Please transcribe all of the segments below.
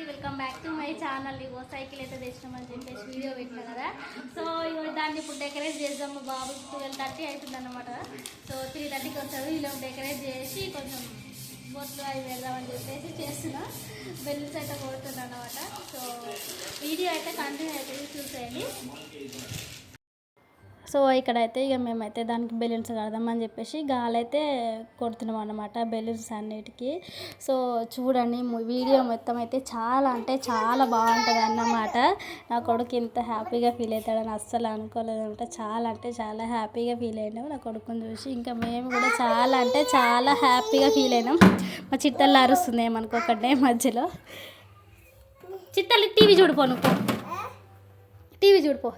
Welcome back to my channel. Ego cycle అయితే తెచ్చినామని చెప్పేసి video పెట్టినా కదా. సో ఇగో దాన్ని ఇప్పుడు డెకరేట్ చేద్దాం. మా బాబు 12:30 అవుతుంది అన్నమాట. సో 3:30కి వస్తుంది. ఇలా డెకరేట్ చేసి కొంచెం బొట్లు అవి వెళ్దామని చెప్పేసి చేస్తున్నా. బెల్లుస్ అయితే కొడుతుంది అన్నమాట. సో వీడియో అయితే కంటిన్యూ అయితే చూసేయండి. సో ఇక్కడైతే ఇక మేమైతే దానికి బెలూన్స్ కడదామని చెప్పేసి గాలైతే కొడుతున్నాం అన్నమాట, బెలూన్స్ అన్నిటికీ. సో చూడండి, వీడియో మొత్తం అయితే చాలా అంటే చాలా బాగుంటుంది అన్నమాట. నా కొడుకు ఇంత హ్యాపీగా ఫీల్ అవుతాడని అస్సలు అనుకోలేదు అనమాట. చాలా అంటే చాలా హ్యాపీగా ఫీల్ అయినాం నా కొడుకుని చూసి. ఇంకా మేము కూడా చాలా అంటే చాలా హ్యాపీగా ఫీల్ అయినాం. మా చిట్టల్లో అరుస్తుంది ఏమనుకోకండి మధ్యలో. చిట్టల్లి టీవీ చూడిపో, నువ్వు టీవీ చూడిపో.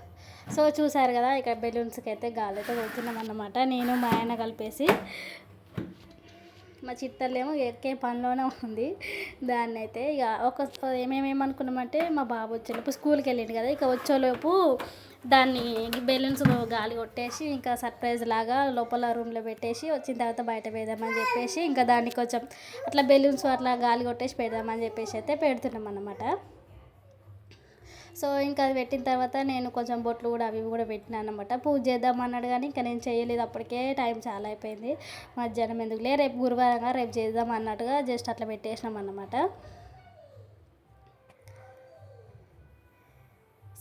సో చూసారు కదా, ఇక్కడ బెలూన్స్కి అయితే గాలైతే కొడుతున్నాం అన్నమాట. నేను మా ఆయన కలిపేసి. మా చిట్టలేమో ఎక్కే పనిలోనే ఉంది. దాన్ని అయితే ఇక మేమేమనుకున్నామంటే మా బాబు వచ్చేలోపు స్కూల్కి వెళ్ళింది కదా, ఇక వచ్చేలోపు దాన్ని బెలూన్స్ గాలి కొట్టేసి ఇంకా సర్ప్రైజ్ లాగా లోపల రూమ్లో పెట్టేసి వచ్చిన తర్వాత బయట పెడదామని చెప్పేసి ఇంకా దాన్ని కొంచెం అట్లా బెలూన్స్ అట్లా గాలి కొట్టేసి పెడదామని చెప్పేసి అయితే పెడుతున్నాం అన్నమాట. సో ఇంకా అది పెట్టిన తర్వాత నేను కొంచెం బొట్లు కూడా అవి కూడా పెట్టినాను అనమాట. పూజ చేద్దాం అన్నాడు కానీ ఇంకా నేను చేయలేదు. అప్పటికే టైం చాలా అయిపోయింది. మధ్యాహ్నం ఎందుకులే, రేపు గురువారంగా రేపు చేద్దాం అన్నట్టుగా జస్ట్ అట్లా పెట్టేసినాం అన్నమాట.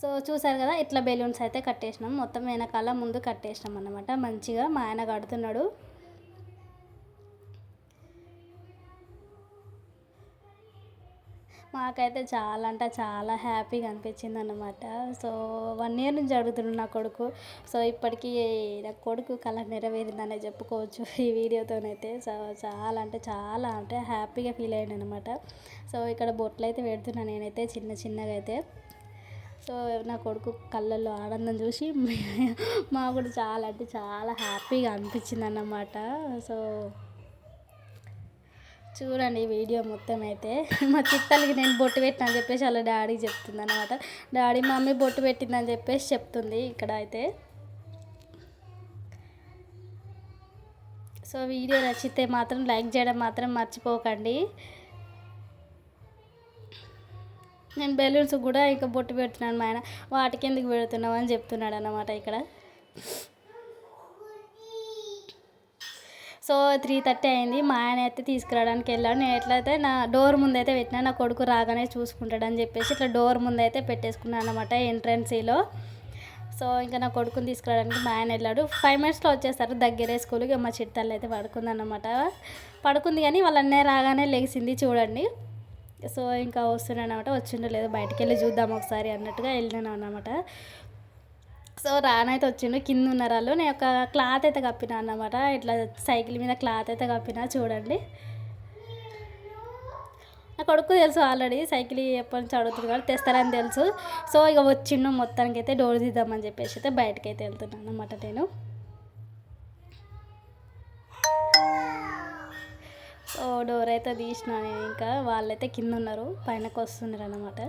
సో చూసారు కదా, ఇట్లా బెలూన్స్ అయితే కట్టేసినాం. మొత్తం వెనకాల ముందు కట్టేసినాం అన్నమాట. మంచిగా మా ఆయన కడుతున్నాడు. మాకైతే చాలా అంటే చాలా హ్యాపీగా అనిపించింది అన్నమాట. సో 1 ఇయర్ నుంచి అడుగుతున్నాడు నా కొడుకు. సో ఇప్పటికీ నా కొడుకు కళ నెరవేరిందనే చెప్పుకోవచ్చు ఈ వీడియోతోనైతే. సో చాలా అంటే హ్యాపీగా ఫీల్ అయ్యాను అనమాట. సో ఇక్కడ బొట్లు అయితే పెడుతున్నా నేనైతే చిన్నగా అయితే. సో నా కొడుకు కళ్ళల్లో ఆనందం చూసి మాకు కూడా చాలా అంటే చాలా హ్యాపీగా అనిపించింది అన్నమాట. సో చూడండి వీడియో మొత్తం అయితే. మా చిట్టలకి నేను బొట్టు పెట్టిన అని చెప్పేసి వాళ్ళ డాడీకి చెప్తుంది అనమాట. డాడీ మమ్మీ బొట్టు పెట్టిందని చెప్పేసి చెప్తుంది ఇక్కడ అయితే. సో వీడియో నచ్చితే మాత్రం లైక్ చేయడం మాత్రం మర్చిపోకండి. నేను బెలూన్స్ కూడా ఇంకా బొట్టు పెడుతున్నాను. మా ఆయన వాటికి ఎందుకు పెడుతున్నావు అని చెప్తున్నాడు అన్నమాట ఇక్కడ. సో 3:30 అయింది. మా ఆయన అయితే తీసుకురావడానికి వెళ్ళాడు. నేను ఎట్లయితే నా డోర్ ముందైతే పెట్టినా, నా కొడుకు రాగానే చూసుకుంటాడని చెప్పేసి ఇట్లా డోర్ ముందైతే పెట్టేసుకున్నాను అనమాట, ఎంట్రన్సీలో. సో ఇంకా నా కొడుకుని తీసుకురావడానికి మా ఆయన వెళ్ళాడు. 5 మినిట్స్లో వచ్చేస్తారు, దగ్గరే స్కూల్కి. మా చిట్టల్లి అయితే పడుకుందన్నమాట. పడుకుంది కానీ వాళ్ళ అన్నయ్య రాగానే లేచింది చూడండి. సో ఇంకా వస్తున్నాను అనమాట. వచ్చిండో లేదో బయటికి వెళ్ళి చూద్దాం ఒకసారి అన్నట్టుగా వెళ్ళినాను అన్నమాట. సో రానైతే వచ్చిండు, కింద ఉన్నారు వాళ్ళు. నేను ఒక క్లాత్ అయితే కప్పినా అన్నమాట. ఇట్లా సైకిల్ మీద క్లాత్ అయితే కప్పినా చూడండి. నా కొడుకు తెలుసు ఆల్రెడీ, సైకిల్ ఎప్పటి నుంచి అడుగుతుంది కాబట్టి తెస్తారని తెలుసు. సో ఇక వచ్చిండు, మొత్తానికి అయితే డోర్ తీద్దామని చెప్పేసి అయితే బయటకి అయితే వెళ్తున్నాను అన్నమాట నేను. సో డోర్ అయితే తీసిన నేను. ఇంకా వాళ్ళైతే కింద ఉన్నారు, పైనకి వస్తున్నారు అన్నమాట.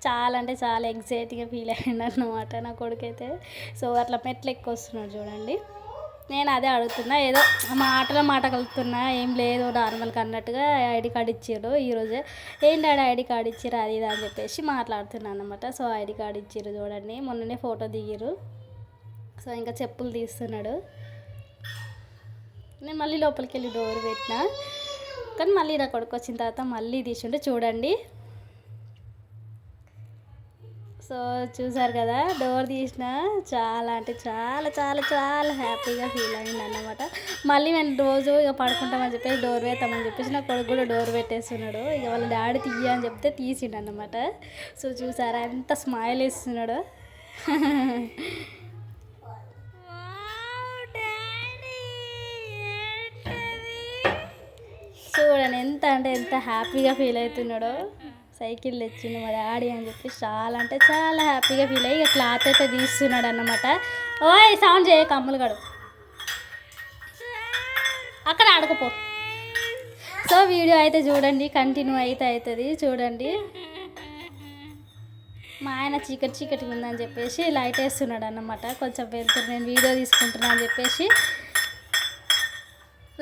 చాలా అంటే చాలా ఎగ్జైట్గా ఫీల్ అయ్యిండు అన్నమాట నా కొడుకైతే. సో అట్లా మెట్లు ఎక్కువ వస్తున్నాడు చూడండి. నేను అదే అడుగుతున్నా, ఏదో మాట కలుపుతున్నా, ఏం లేదు నార్మల్గా అన్నట్టుగా. ఐడి కార్డు ఇచ్చారు ఈరోజే. ఏంటి ఐడి కార్డు ఇచ్చారు అది ఇది అని చెప్పేసి మాట్లాడుతున్నాను అన్నమాట. సో ఐడి కార్డు ఇచ్చారు చూడండి, మొన్ననే ఫోటో దిగారు. సో ఇంకా చెప్పులు తీస్తున్నాడు. నేను మళ్ళీ లోపలికి వెళ్ళి డోర్ పెట్టినా, కానీ మళ్ళీ నా కొడుకు వచ్చిన తర్వాత మళ్ళీ తీసుంటే చూడండి. సో చూసారు కదా, డోర్ తీసిన చాలా అంటే చాలా హ్యాపీగా ఫీల్ అయింది అన్నమాట. మళ్ళీ నేను రోజు ఇక పడుకుంటామని చెప్పేసి డోర్ వేస్తామని చెప్పేసి నా కొడుకు కూడా డోర్ పెట్టేస్తున్నాడు. ఇక వాళ్ళ డాడీ తీయ అని చెప్తే తీసిండు అన్నమాట. సో చూసారా ఎంత స్మైల్ ఇస్తున్నాడు. చూడండి ఎంత అంటే ఎంత హ్యాపీగా ఫీల్ అవుతున్నాడో. సైకిల్ తెచ్చిండు మా డాడీ అని చెప్పి చాలా అంటే చాలా హ్యాపీగా ఫీల్ అయ్యి ఇక క్లాత్ అయితే తీస్తున్నాడు అన్నమాట. ఓయ్ సౌండ్ చేయ, కమ్ములు గడు అక్కడ ఆడుకోపో. సో వీడియో అయితే చూడండి, కంటిన్యూ అయితే అవుతుంది చూడండి. మా ఆయన చీకటిగా ఉందని చెప్పేసి లైట్ వేస్తున్నాడు అన్నమాట. కొంచెం వెళ్తుంది, నేను వీడియో తీసుకుంటున్నా అని చెప్పేసి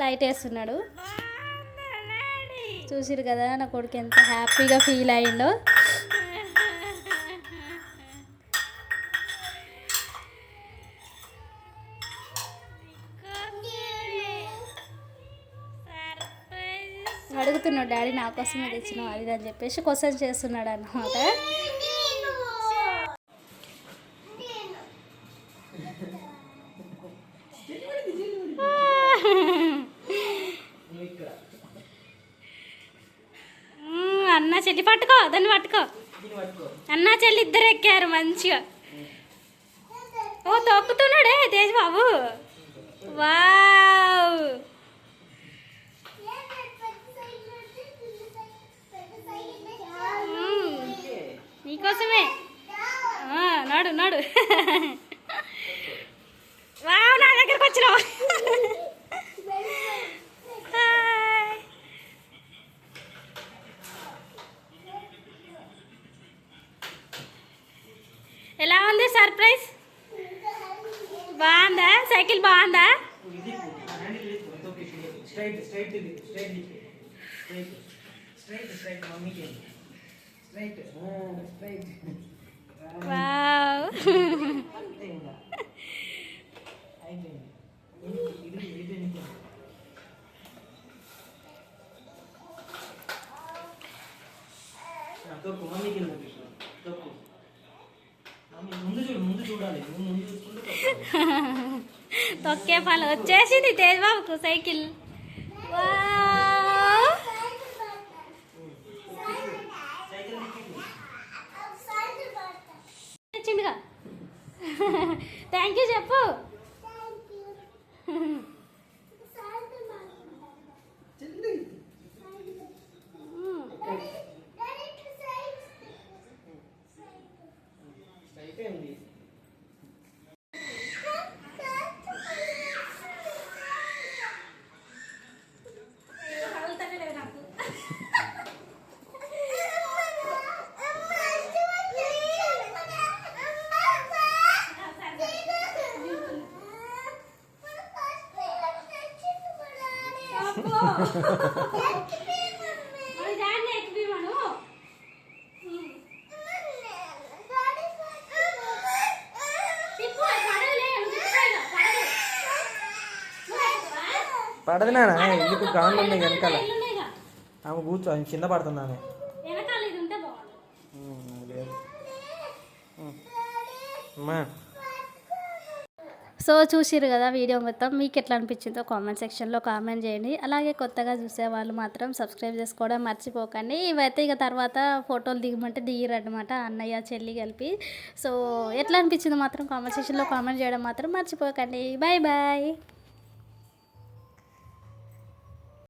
లైట్ వేస్తున్నాడు. చూసిరు కదా నా కొడుకు ఎంత హ్యాపీగా ఫీల్ అయ్యిండో. అడుగుతున్నాడు డాడీ నా కోసమే తెచ్చినావు అది అని చెప్పేసి క్వశ్చన్ చేస్తున్నాడు అన్నమాట. అన్న చెల్లి పట్టుకో, దాన్ని పట్టుకో. అన్న చెల్లి ఇద్దరు ఎక్కారు మంచిగా. ఓ తొక్కుతున్నాడే తేజ్ బాబు. వావ్ నీకోసమే. నాడు నాడు. వావ్ నా దగ్గరకు వచ్చినావు. ఎలా ఉంది సర్ప్రైజ్? బాగుందా? సైకిల్ బాగుందా? వావ్ తొక్కే పని వచ్చేసింది తేజ్ బాబుకు సైకిల్. వచ్చిందిగా. థ్యాంక్ యూ చెప్పు. పడదు నాన్న, ఎందుకు గాన్లు ఉన్నాయి వెనకాల. ఆమె కూర్చో, ఆమె కింద పడుతుంది ఆమె. అమ్మా సో చూసిరు కదా వీడియో మొత్తం. మీకు ఎట్లా అనిపించిందో కామెంట్ సెక్షన్లో కామెంట్ చేయండి. అలాగే కొత్తగా చూసే వాళ్ళు మాత్రం సబ్స్క్రైబ్ చేసుకోవడం మర్చిపోకండి. ఇవైతే ఇక తర్వాత ఫోటోలు దిగమంటే దిగిరన్నమాట అన్నయ్య చెల్లి కలిపి. సో ఎట్లా అనిపించిందో మాత్రం కామెంట్ సెక్షన్లో కామెంట్ చేయడం మాత్రం మర్చిపోకండి. Bye bye.